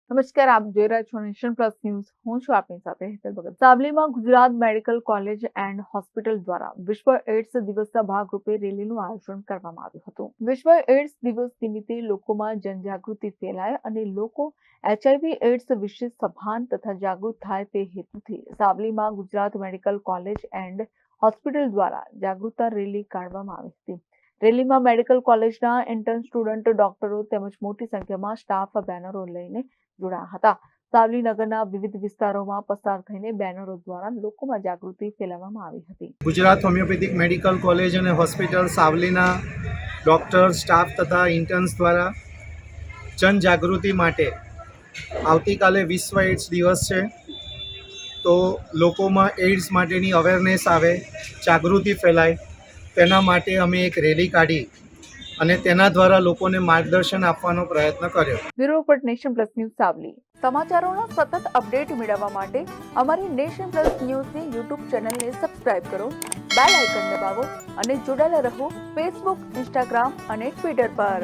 નમસ્કાર, આપ જોઈ રહ્યા છો નેશન પ્લસ ન્યૂઝ. હું છું આપની સાથે હેતલ ભગત. સાવલીમાં Gujarat medical college and hospital દ્વારા વિશ્વ એડ્સ દિવસના ભાગરૂપે રેલીનું આયોજન કરવામાં આવ્યું હતું. વિશ્વ એડ્સ દિવસ નિમિત્તે લોકોમાં જનજાગૃતિ ફેલાય અને લોકો HIV એડ્સ વિશે સભાન તથા જાગૃત થાય તે હેતુથી સાવલીમાં Gujarat medical college and hospital દ્વારા જાગૃતતા રેલી કાઢવામાં આવી હતી. રેલીમાં મેડિકલ કોલેજના ઇન્ટર્ન સ્ટુડન્ટ ડોક્ટરો તેમજ મોટી સંખ્યામાં સ્ટાફ બેનરો લઈને જોડાયા હતા. સાવલી નગરના વિવિધ વિસ્તારોમાં પસાર થઈને બેનરો દ્વારા લોકોમાં જાગૃતિ ફેલાવવામાં આવી હતી. ગુજરાત હોમિયોપેથિક મેડિકલ કોલેજ અને હોસ્પિટલ સાવલીના ડૉક્ટર સ્ટાફ તથા ઇન્ટર્ન્સ દ્વારા જનજાગૃતિ માટે આવતીકાલે વિશ્વ એડ્સ દિવસ છે, તો લોકોમાં એડ્સ માટેની અવેરનેસ આવે, જાગૃતિ ફેલાય, તેના માટે અમે એક રેલી કાઢી અને તેના દ્વારા લોકોને માર્ગદર્શન આપવાનો પ્રયત્ન કર્યો. Bureau report, nation plus news, Savli. સમાચારોના સતત અપડેટ મેળવવા માટે અમારી નેશન પ્લસ ન્યૂઝની યુટ્યુબ ચેનલને સબસ્ક્રાઇબ કરો, બેલ આઇકન દબાવો અને જોડાયેલા રહો ફેસબુક, ઇન્સ્ટાગ્રામ અને ટ્વિટર પર.